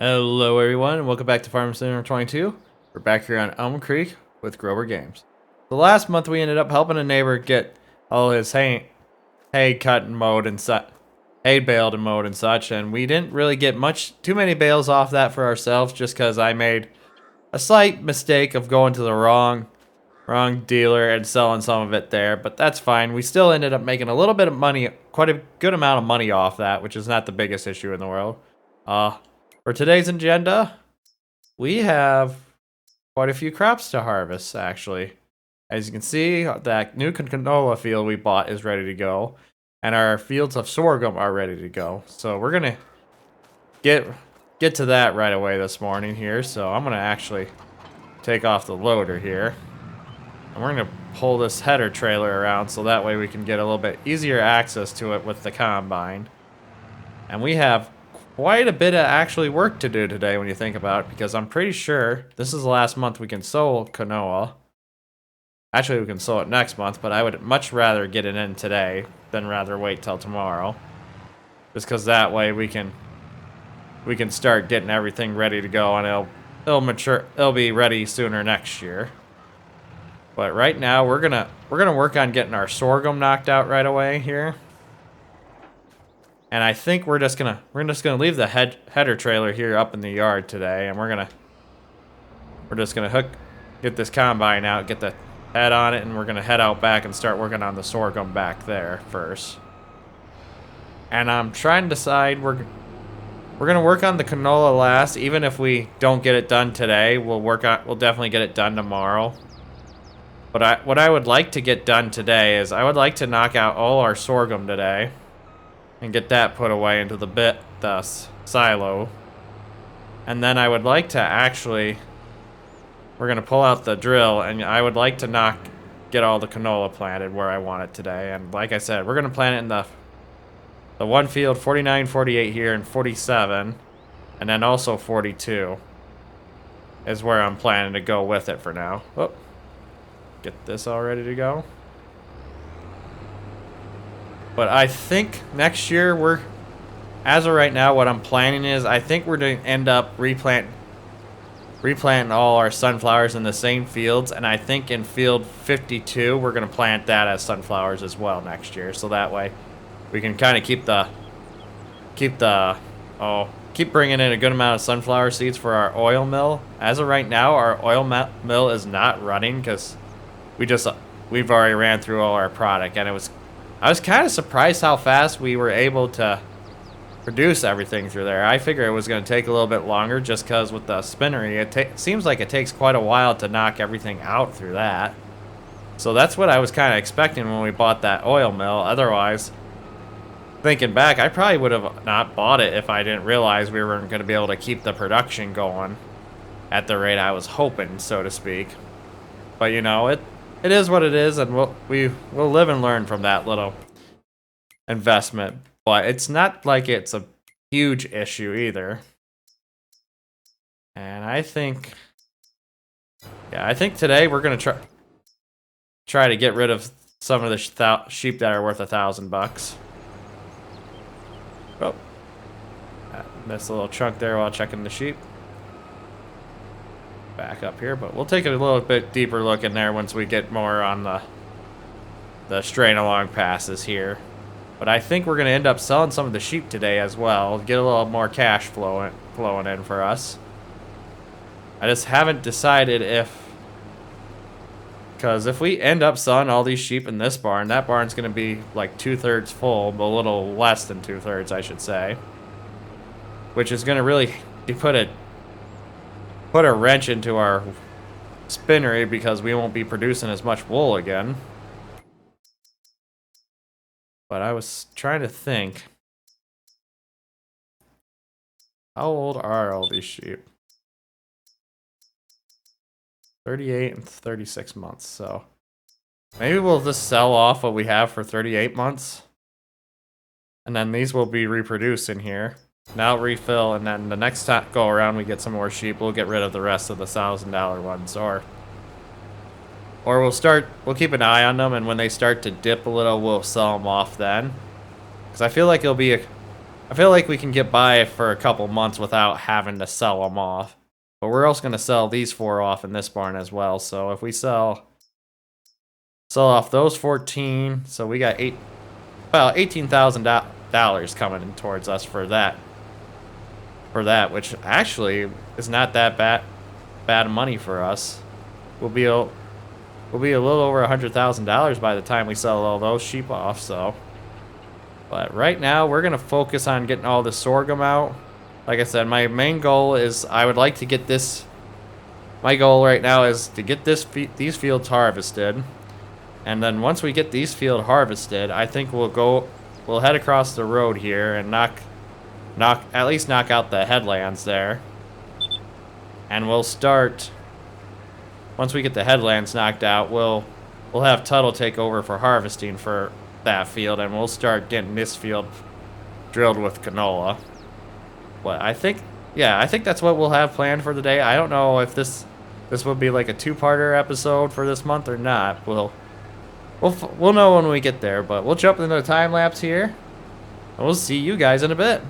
Hello everyone, and welcome back to Farm Simulator 22. We're back here on Elm Creek with Grober Games. The last month we ended up helping a neighbor get all his hay cut and mowed and hay baled and mowed and such, and we didn't really get too many bales off that for ourselves just because I made a slight mistake of going to the wrong dealer and selling some of it there, but that's fine. We still ended up making a little bit of money, quite a good amount of money off that, which is not the biggest issue in the world. For today's agenda, we have quite a few crops to harvest, actually. As you can see, that new canola field we bought is ready to go, and our fields of sorghum are ready to go. So we're gonna get to that right away this morning here. So I'm gonna actually take off the loader here, and we're gonna pull this header trailer around so that way we can get a little bit easier access to it with the combine. And we have quite a bit of actually work to do today when you think about it, because I'm pretty sure this is the last month we can sow canola. Actually, we can sow it next month, but I would much rather get it in today than rather wait till tomorrow. Just because that way we can start getting everything ready to go, and it'll be ready sooner next year. But right now we're gonna work on getting our sorghum knocked out right away here. And I think we're just gonna leave the header trailer here up in the yard today, and we're just gonna get this combine out, get the head on it, and we're gonna head out back and start working on the sorghum back there first. And I'm trying to decide, we're gonna work on the canola last. Even if we don't get it done today, we'll definitely get it done tomorrow. But what I would like to get done today is I would like to knock out all our sorghum today and get that put away into the silo. And then I would like to we're gonna pull out the drill, and I would like to get all the canola planted where I want it today. And like I said, we're gonna plant it in the one field, 49, 48 here, and 47, and then also 42 is where I'm planning to go with it for now. Oh, get this all ready to go. But I think next year as of right now, what I'm planning is I think we're going to end up replanting all our sunflowers in the same fields, and I think in field 52 we're going to plant that as sunflowers as well next year. So that way we can kind of keep bringing in a good amount of sunflower seeds for our oil mill. As of right now, our oil mill is not running because we've already ran through all our product, and I was kind of surprised how fast we were able to produce everything through there. I figured it was going to take a little bit longer just because with the spinnery, it seems like it takes quite a while to knock everything out through that. So that's what I was kind of expecting when we bought that oil mill. Otherwise, thinking back, I probably would have not bought it if I didn't realize we weren't going to be able to keep the production going at the rate I was hoping, so to speak. But you know, it is what it is, and we'll live and learn from that little investment. But it's not like it's a huge issue either. And I think today we're gonna try to get rid of some of the sheep that are worth $1,000. Oh, missed a little chunk there while checking the sheep. Back up here, but we'll take a little bit deeper look in there once we get more on the straying along passes here. But I think we're going to end up selling some of the sheep today as well, get a little more cash flowing in for us. I just haven't decided because if we end up selling all these sheep in this barn, that barn's going to be like 2/3 full, but a little less than 2/3, I should say, which is going to really put a wrench into our spinnery because we won't be producing as much wool again. But I was trying to think, how old are all these sheep? 38 and 36 months. So maybe we'll just sell off what we have for 38 months, and then these will be reproduced in here. Now refill, and then the next time go around we get some more sheep, we'll get rid of the rest of the $1,000 ones, or we'll keep an eye on them, and when they start to dip a little, we'll sell them off then. Because I feel like it'll be I feel like we can get by for a couple months without having to sell them off. But we're also going to sell these 4 off in this barn as well. So if we sell off those 14, so we got $18,000 coming in towards us for that. Which actually is not that bad money for us. We'll be a little over $100,000 by the time we sell all those sheep off. So, but right now we're gonna focus on getting all the sorghum out. Like I said, my main goal is I would like to get this. My goal right now is to get these fields harvested, and then once we get these fields harvested, I think we'll head across the road here and at least knock out the headlands there, and we'll start. Once we get the headlands knocked out, we'll have Tuttle take over for harvesting for that field, and we'll start getting this field drilled with canola. But I think that's what we'll have planned for the day. I don't know if this will be like a 2-parter episode for this month or not. We'll know when we get there, but we'll jump into the time lapse here, and we'll see you guys in a bit.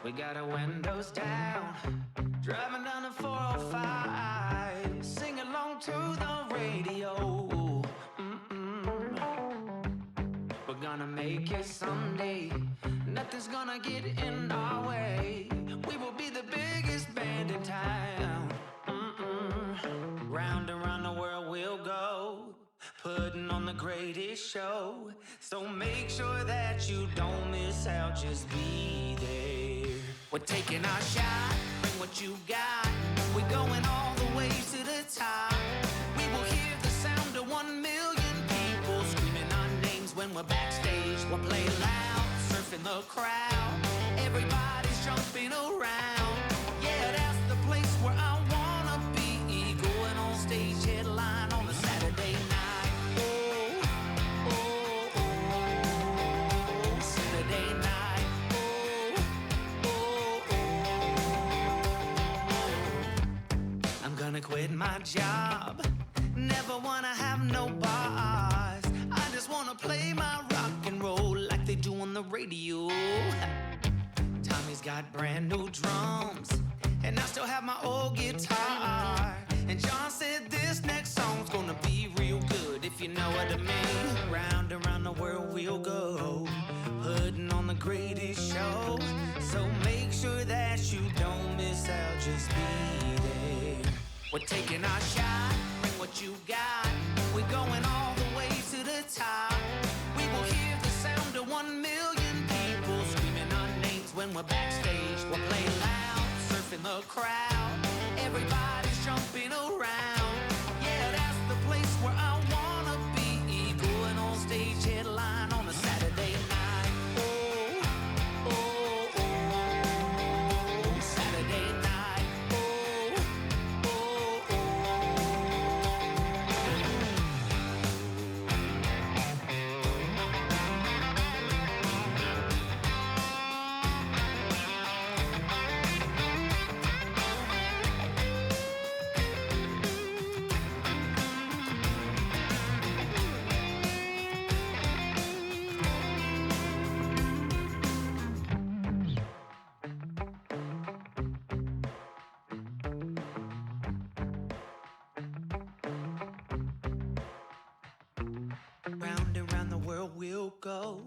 We got our windows down, driving down the 405, sing along to the radio. We're gonna make it someday, nothing's gonna get in our way. We will be the biggest band in town. Round and round the world we'll go, putting on the greatest show. So make sure that you don't miss out, just be there. We're taking our shot, bring what you got. We're going all the way to the top. We will hear the sound of 1 million people screaming our names when we're backstage. We'll play loud, surfing the crowd. Everybody's jumping around. Yeah, that's the place where I wanna be. Going on stage, headline on a Saturday night. Oh, oh, oh, Saturday night. Oh, oh, oh. I'm gonna quit my job, never wanna have no boss. I just wanna play my rock and roll like they do on the radio. Tommy's got brand new drums, and I still have my old guitar. And John said this next song's gonna be real good, if you know what I mean. Round and round the world we'll go, putting on the greatest show. So make sure that you don't miss out, just be there. We're taking our shot, bring what you got. We're going all the way to the top. We will hear the sound of 1 million people screaming our names when we're backstage. We'll play loud, surfing the crowd. Everybody's jumping around. Yeah, that's the place where I wanna be. Going on stage, headline on a Saturday night. Oh, oh, oh, Saturday night. Oh, oh, oh. Round and round the world we'll go,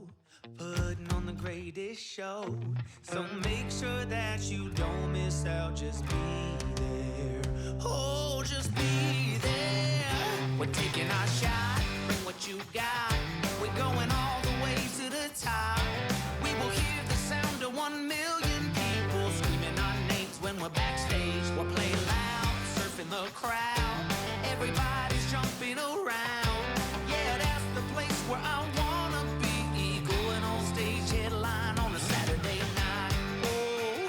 putting on the greatest show. So make sure that you don't miss out, just be there. Oh, just be there. We're taking our shot, bring what you got. We're going all the way to the top. We will hear the sound of 1 million people screaming our names when we're backstage. We'll play loud, surfing the crowd. Everybody's jumping around. Yeah, that's the place where I wanna be. Going on stage, headline on a Saturday night. Oh,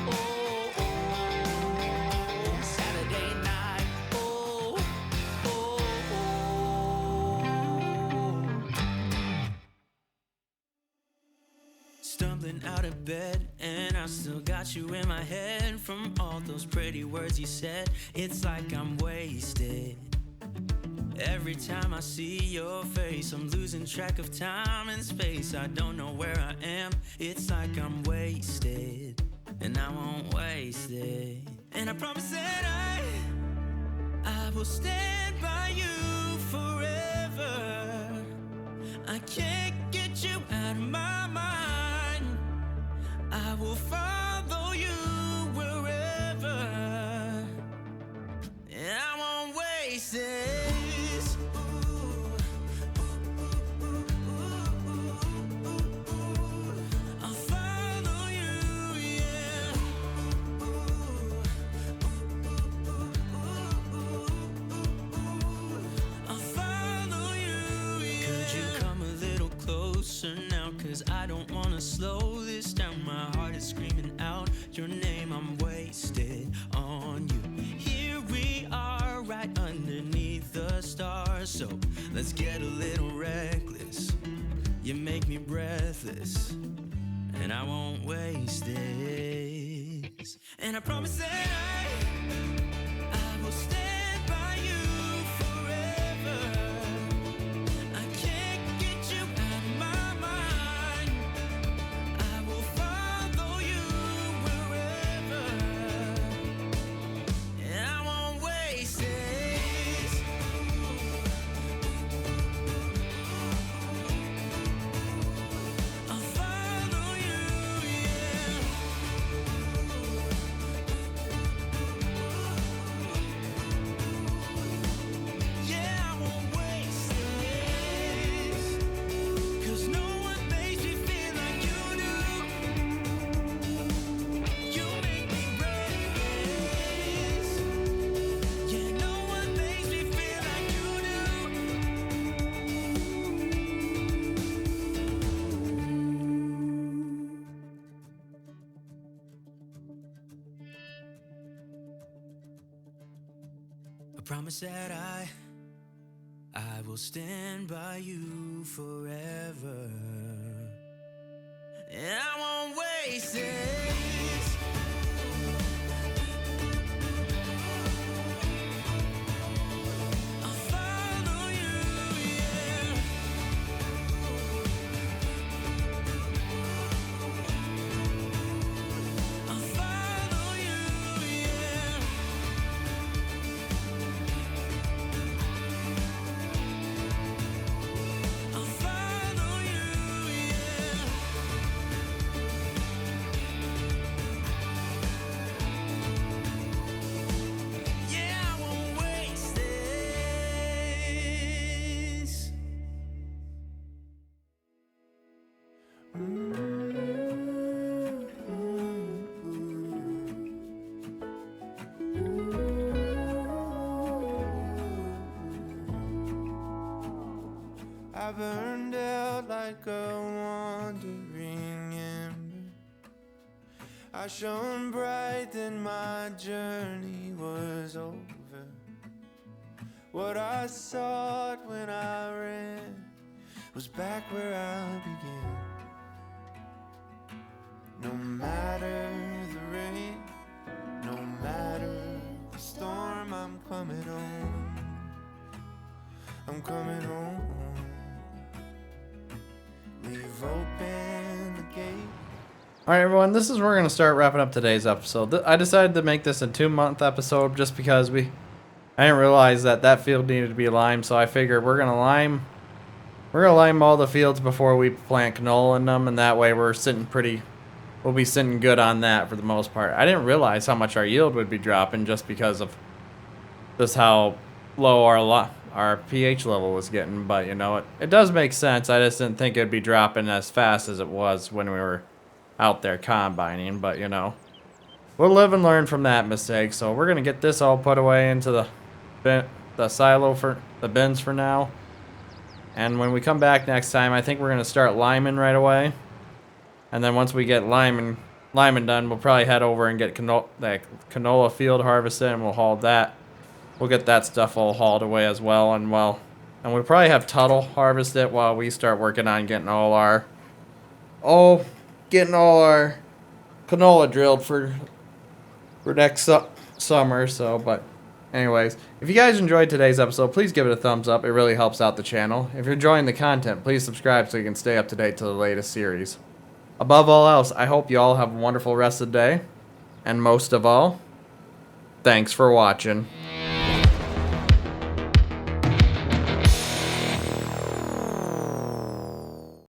oh, oh, Saturday night. Oh, oh, oh. Stumbling out of bed, and I still got you in my head. From all those pretty words you said, it's like I'm wasted. Every time I see your face, I'm losing track of time and space. I don't know where I am, it's like I'm wasted. And I won't waste it. And I promise that I will stand by you forever. I can't get you out of my mind. I will follow you wherever. And I won't waste it. Now, cause I don't wanna slow this down. My heart is screaming out your name. I'm wasted on you. Here we are, right underneath the stars. So let's get a little reckless. You make me breathless, and I won't waste this. And I promise that I will stand by you forever. I can't get you out of my mind. I will follow you promise that I will stand by you forever. And I won't waste this. I'll follow you, yeah. I'll follow you, yeah. I'll follow you, yeah. Yeah, I won't waste this. I burned out like a wandering ember. I shone bright, then my journey was over. What I sought when I ran was back where I began. No matter the rain, no matter the storm, I'm coming home. I'm coming home. Leave open the gate. Alright everyone, this is where we're going to start wrapping up today's episode. I decided to make this a 2-month episode just because I didn't realize that field needed to be limed, so I figured we're going to lime all the fields before we plant canola in them, and that way we'll be sitting good on that for the most part. I didn't realize how much our yield would be dropping just because of just how low our pH level was getting, but you know, it does make sense. I just didn't think it'd be dropping as fast as it was when we were out there combining, but you know, we'll live and learn from that mistake. So we're gonna get this all put away into the silo for the bins for now, and when we come back next time, I think we're gonna start liming right away, and then once we get liming done, we'll probably head over and get canola field harvested, and we'll get that stuff all hauled away as well, and we'll probably have Tuttle harvest it while we start working on getting all our canola drilled for next summer. So, but anyways, if you guys enjoyed today's episode, please give it a thumbs up. It really helps out the channel. If you're enjoying the content, please subscribe so you can stay up to date to the latest series. Above all else, I hope you all have a wonderful rest of the day, and most of all, thanks for watching.